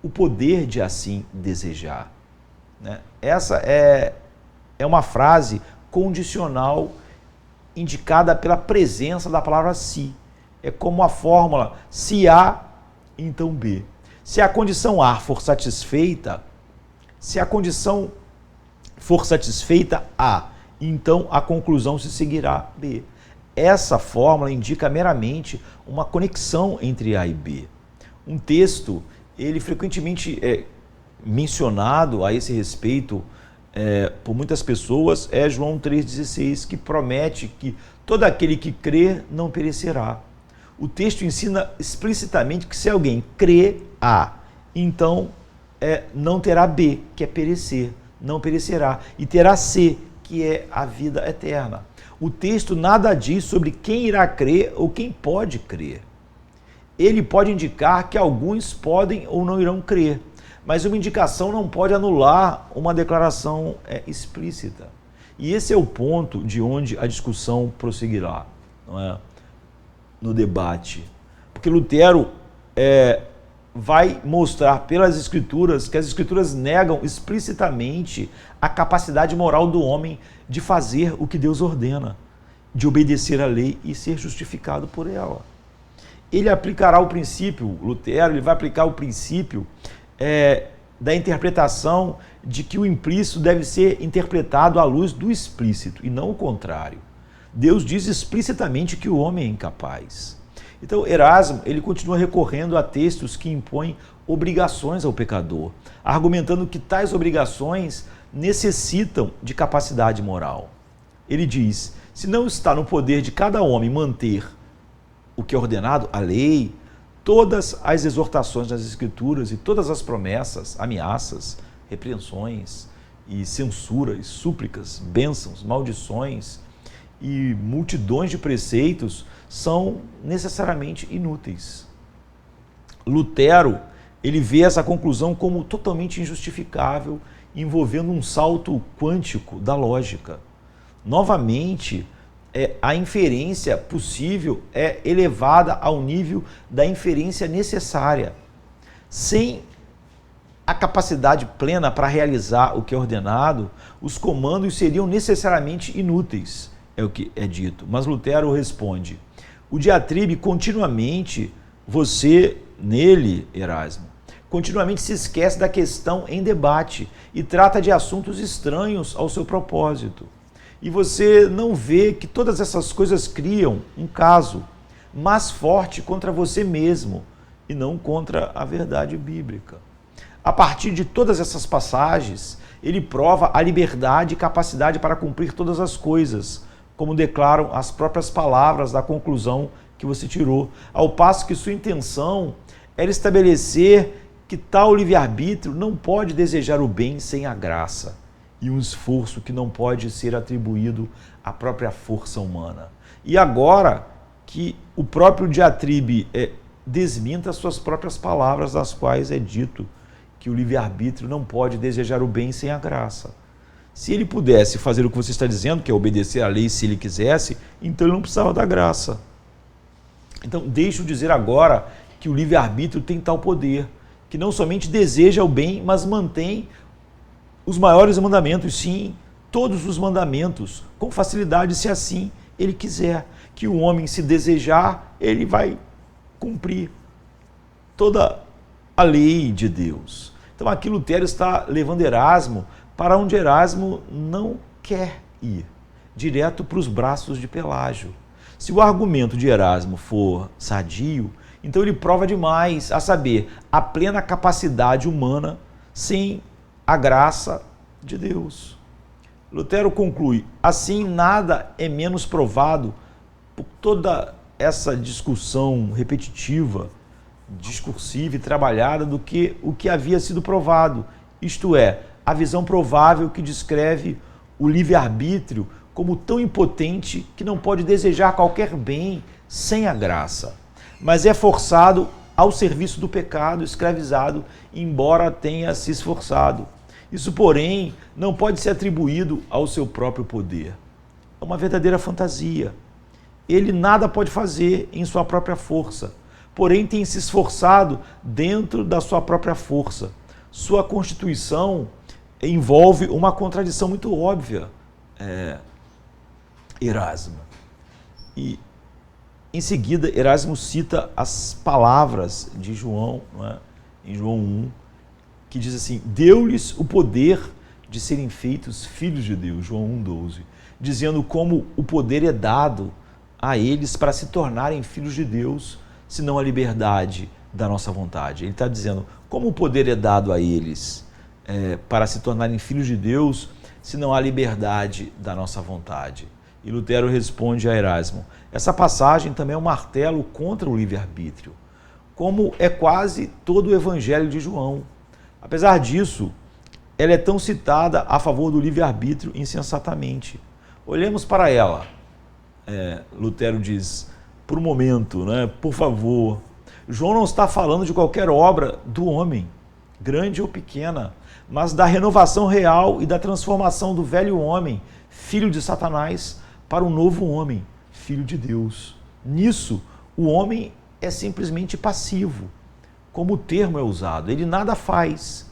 o poder de assim desejar. Né? Essa é uma frase condicional indicada pela presença da palavra se. É como a fórmula se A, então B. Se a condição A for satisfeita, A, então a conclusão se seguirá B. Essa fórmula indica meramente uma conexão entre A e B. Um texto, ele frequentemente é mencionado a esse respeito por muitas pessoas, é João 3,16, que promete que todo aquele que crê não perecerá. O texto ensina explicitamente que se alguém crê A, então não terá B, que é perecer, não perecerá, e terá C, que é a vida eterna. O texto nada diz sobre quem irá crer ou quem pode crer. Ele pode indicar que alguns podem ou não irão crer, mas uma indicação não pode anular uma declaração explícita. E esse é o ponto de onde a discussão prosseguirá, não é? No debate. Porque Lutero vai mostrar pelas Escrituras que as Escrituras negam explicitamente a capacidade moral do homem de fazer o que Deus ordena, de obedecer à lei e ser justificado por ela. Ele aplicará o princípio, Lutero, ele vai aplicar o princípio da interpretação de que o implícito deve ser interpretado à luz do explícito, e não o contrário. Deus diz explicitamente que o homem é incapaz. Então, Erasmo, ele continua recorrendo a textos que impõem obrigações ao pecador, argumentando que tais obrigações necessitam de capacidade moral. Ele diz, se não está no poder de cada homem manter o que é ordenado, a lei, todas as exortações das Escrituras e todas as promessas, ameaças, repreensões e censuras, súplicas, bênçãos, maldições e multidões de preceitos são necessariamente inúteis. Lutero, ele vê essa conclusão como totalmente injustificável, envolvendo um salto quântico da lógica. Novamente, a inferência possível é elevada ao nível da inferência necessária. Sem a capacidade plena para realizar o que é ordenado, os comandos seriam necessariamente inúteis, é o que é dito. Mas Lutero responde: o diatribe continuamente, você nele, Erasmo, continuamente se esquece da questão em debate e trata de assuntos estranhos ao seu propósito. E você não vê que todas essas coisas criam um caso mais forte contra você mesmo e não contra a verdade bíblica. A partir de todas essas passagens, ele prova a liberdade e capacidade para cumprir todas as coisas, como declaram as próprias palavras da conclusão que você tirou, ao passo que sua intenção era estabelecer que tal livre-arbítrio não pode desejar o bem sem a graça, e um esforço que não pode ser atribuído à própria força humana. E agora que o próprio diatribe desminta as suas próprias palavras, das quais é dito que o livre-arbítrio não pode desejar o bem sem a graça. Se ele pudesse fazer o que você está dizendo, que é obedecer à lei se ele quisesse, então ele não precisava da graça. Então, deixa eu dizer agora que o livre-arbítrio tem tal poder, que não somente deseja o bem, mas mantém os maiores mandamentos, sim, todos os mandamentos, com facilidade, se assim ele quiser. Que o homem, se desejar, ele vai cumprir toda a lei de Deus. Então aqui Lutero está levando Erasmo para onde Erasmo não quer ir, direto para os braços de Pelágio. Se o argumento de Erasmo for sadio, então ele prova demais, a saber, a plena capacidade humana sem a graça de Deus. Lutero conclui: assim nada é menos provado por toda essa discussão repetitiva, discursiva e trabalhada do que o que havia sido provado, isto é, a visão provável que descreve o livre-arbítrio como tão impotente que não pode desejar qualquer bem sem a graça, mas é forçado ao serviço do pecado, escravizado, embora tenha se esforçado. Isso, porém, não pode ser atribuído ao seu próprio poder. É uma verdadeira fantasia. Ele nada pode fazer em sua própria força, porém tem se esforçado dentro da sua própria força. Sua constituição envolve uma contradição muito óbvia, Erasmo. E em seguida, Erasmo cita as palavras de João, não é? Em João 1, que diz assim: deu-lhes o poder de serem feitos filhos de Deus, João 1,12, dizendo como o poder é dado a eles para se tornarem filhos de Deus, senão a liberdade da nossa vontade. Ele está dizendo como o poder é dado a eles para se tornarem filhos de Deus, senão a liberdade da nossa vontade. E Lutero responde a Erasmo: essa passagem também é um martelo contra o livre-arbítrio, como é quase todo o Evangelho de João. Apesar disso, ela é tão citada a favor do livre-arbítrio insensatamente. Olhemos para ela. Lutero diz, por um momento, né, por favor, João não está falando de qualquer obra do homem, grande ou pequena, mas da renovação real e da transformação do velho homem, filho de Satanás, para um novo homem, filho de Deus. Nisso, o homem é simplesmente passivo, como o termo é usado. Ele nada faz,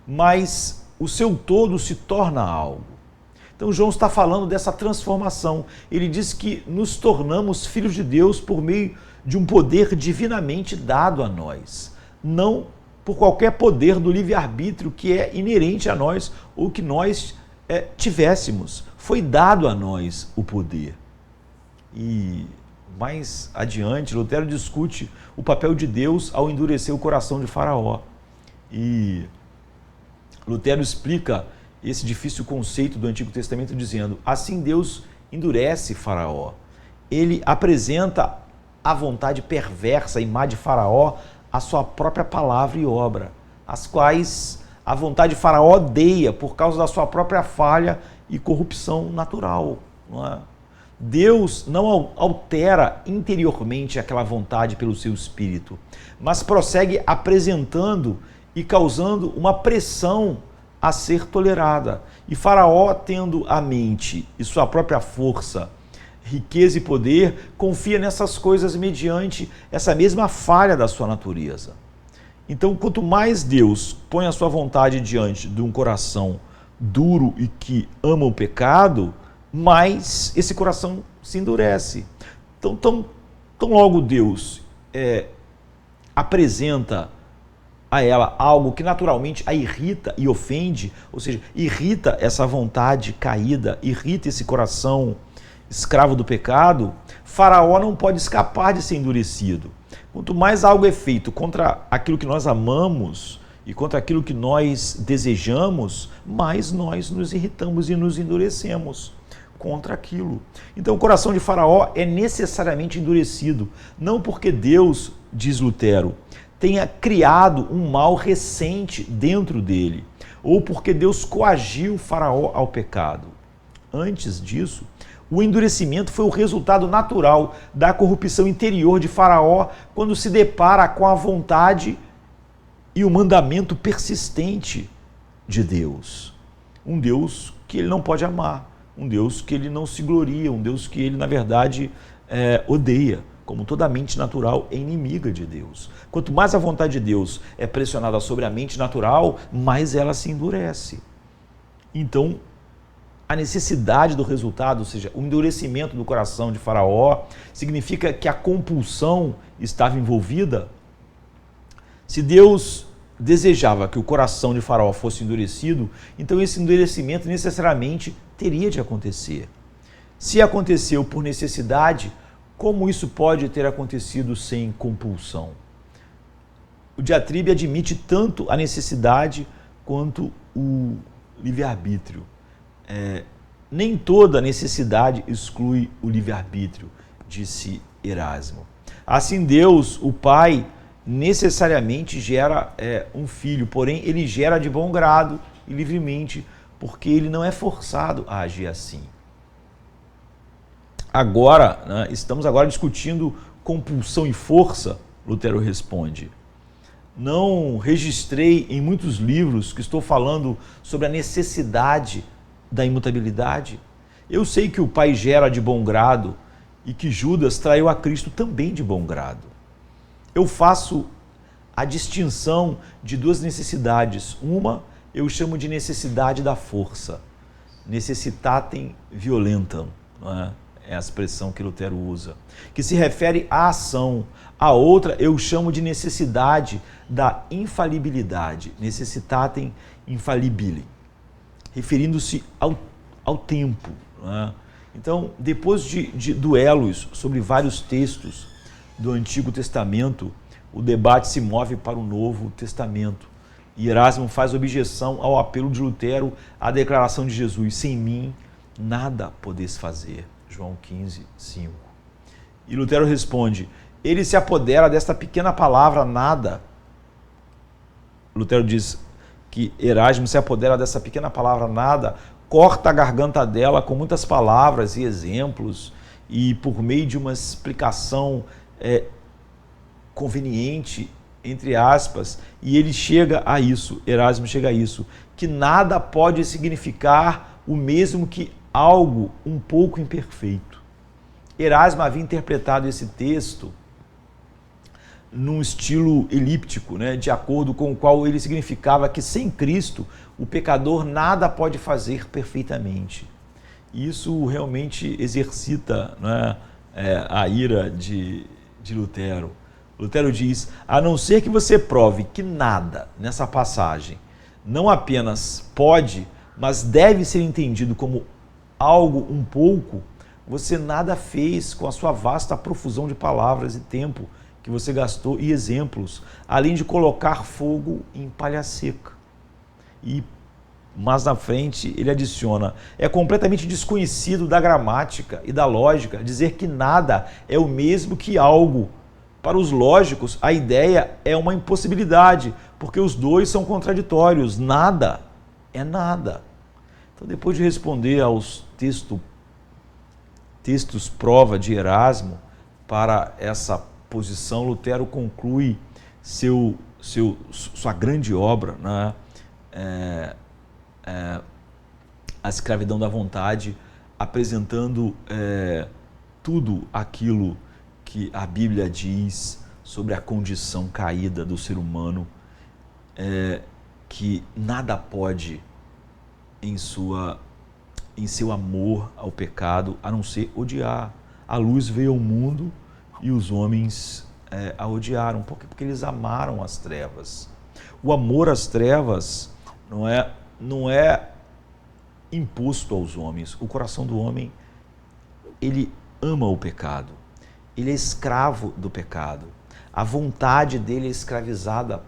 mas o seu todo se torna algo. Então João está falando dessa transformação. Ele diz que nos tornamos filhos de Deus por meio de um poder divinamente dado a nós, não por qualquer poder do livre-arbítrio que é inerente a nós ou que nós tivéssemos. Foi dado a nós o poder. E mais adiante, Lutero discute o papel de Deus ao endurecer o coração de Faraó. E Lutero explica esse difícil conceito do Antigo Testamento dizendo: assim Deus endurece Faraó. Ele apresenta à vontade perversa e má de Faraó a sua própria palavra e obra, as quais a vontade de Faraó odeia por causa da sua própria falha e corrupção natural. Não é? Deus não altera interiormente aquela vontade pelo seu espírito, mas prossegue apresentando e causando uma pressão a ser tolerada. E Faraó, tendo a mente e sua própria força, riqueza e poder, confia nessas coisas mediante essa mesma falha da sua natureza. Então, quanto mais Deus põe a sua vontade diante de um coração duro e que ama o pecado, mais esse coração se endurece. Então, tão logo Deus apresenta a ela algo que naturalmente a irrita e ofende, ou seja, irrita essa vontade caída, irrita esse coração escravo do pecado, Faraó não pode escapar de ser endurecido. Quanto mais algo é feito contra aquilo que nós amamos e contra aquilo que nós desejamos, mais nós nos irritamos e nos endurecemos contra aquilo. Então o coração de Faraó é necessariamente endurecido, não porque Deus, diz Lutero, tenha criado um mal recente dentro dele, ou porque Deus coagiu Faraó ao pecado. Antes disso, o endurecimento foi o resultado natural da corrupção interior de Faraó quando se depara com a vontade e o mandamento persistente de Deus. Um Deus que ele não pode amar, um Deus que ele não se gloria, um Deus que ele, na verdade, odeia. Como toda mente natural é inimiga de Deus. Quanto mais a vontade de Deus é pressionada sobre a mente natural, mais ela se endurece. Então, a necessidade do resultado, ou seja, o endurecimento do coração de Faraó, significa que a compulsão estava envolvida. Se Deus desejava que o coração de Faraó fosse endurecido, então esse endurecimento necessariamente teria de acontecer. Se aconteceu por necessidade, como isso pode ter acontecido sem compulsão? O Diatribe admite tanto a necessidade quanto o livre-arbítrio. Nem toda necessidade exclui o livre-arbítrio, disse Erasmo. Assim, Deus, o Pai, necessariamente gera um filho, porém ele gera de bom grado e livremente, porque ele não é forçado a agir assim. Agora, estamos agora discutindo compulsão e força, Lutero responde. Não registrei em muitos livros que estou falando sobre a necessidade da imutabilidade. Eu sei que o Pai gera de bom grado e que Judas traiu a Cristo também de bom grado. Eu faço a distinção de duas necessidades. Uma eu chamo de necessidade da força. Necessitatem violentam, não é? É a expressão que Lutero usa, que se refere à ação. A outra eu chamo de necessidade da infalibilidade, necessitatem infalibile, referindo-se ao tempo. Não é? Então, depois de duelos sobre vários textos do Antigo Testamento, o debate se move para o Novo Testamento. E Erasmo faz objeção ao apelo de Lutero à declaração de Jesus: sem mim nada podeis fazer. João 15, 5. E Lutero responde: ele se apodera desta pequena palavra nada. Lutero diz que Erasmo se apodera dessa pequena palavra nada, corta a garganta dela com muitas palavras e exemplos, e por meio de uma explicação conveniente, entre aspas, e ele chega a isso, Erasmo chega a isso, que nada pode significar o mesmo que algo um pouco imperfeito. Erasmo havia interpretado esse texto num estilo elíptico, de acordo com o qual ele significava que sem Cristo o pecador nada pode fazer perfeitamente. Isso realmente exercita a ira de Lutero. Lutero diz: a não ser que você prove que nada nessa passagem não apenas pode, mas deve ser entendido como algo um pouco, você nada fez com a sua vasta profusão de palavras e tempo que você gastou e exemplos, além de colocar fogo em palha seca. E mais na frente ele adiciona: é completamente desconhecido da gramática e da lógica dizer que nada é o mesmo que algo. Para os lógicos, a ideia é uma impossibilidade, porque os dois são contraditórios. Nada é nada. Então, depois de responder aos textos prova de Erasmo para essa posição, Lutero conclui sua grande obra, A Escravidão da Vontade, apresentando tudo aquilo que a Bíblia diz sobre a condição caída do ser humano, que nada pode em seu amor ao pecado, a não ser odiar. A luz veio ao mundo e os homens a odiaram, porque eles amaram as trevas. O amor às trevas não é imposto aos homens. O coração do homem, ele ama o pecado. Ele é escravo do pecado. A vontade dele é escravizada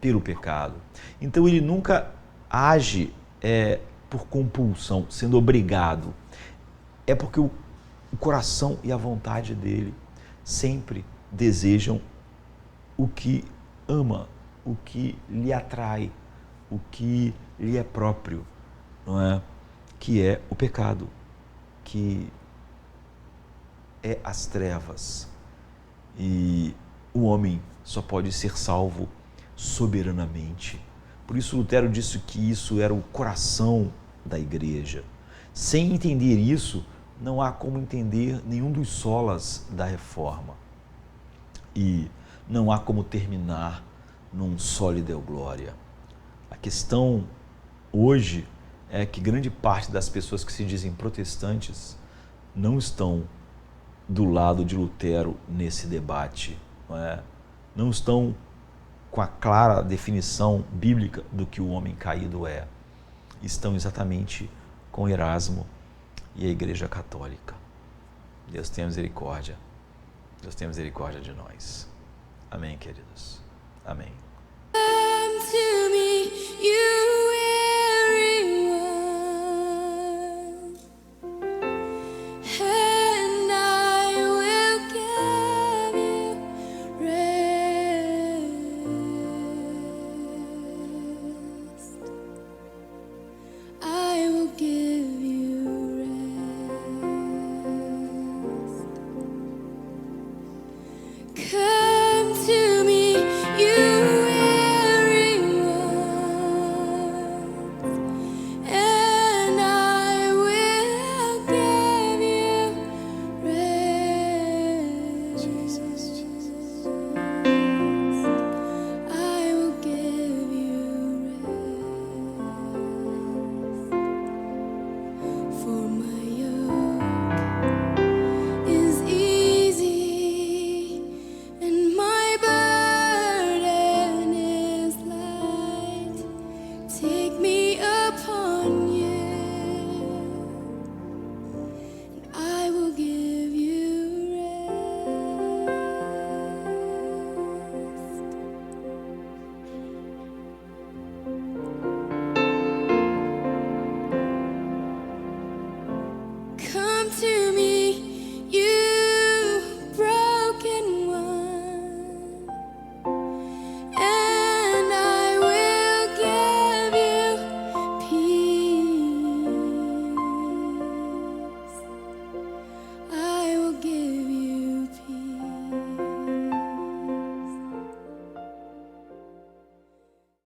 pelo pecado. Então ele nunca age por compulsão, sendo obrigado. É porque o coração e a vontade dele sempre desejam o que ama, o que lhe atrai, o que lhe é próprio, não é? Que é o pecado, que é as trevas. E o homem só pode ser salvo soberanamente. Por isso Lutero disse que isso era o coração da igreja. Sem entender isso, não há como entender nenhum dos solas da reforma. E não há como terminar num soli Deo Gloria. A questão hoje é que grande parte das pessoas que se dizem protestantes não estão do lado de Lutero nesse debate, não estão com a clara definição bíblica do que o homem caído é. Estão exatamente com Erasmo e a Igreja Católica. Deus tenha misericórdia. Deus tenha misericórdia de nós. Amém, queridos. Amém. Could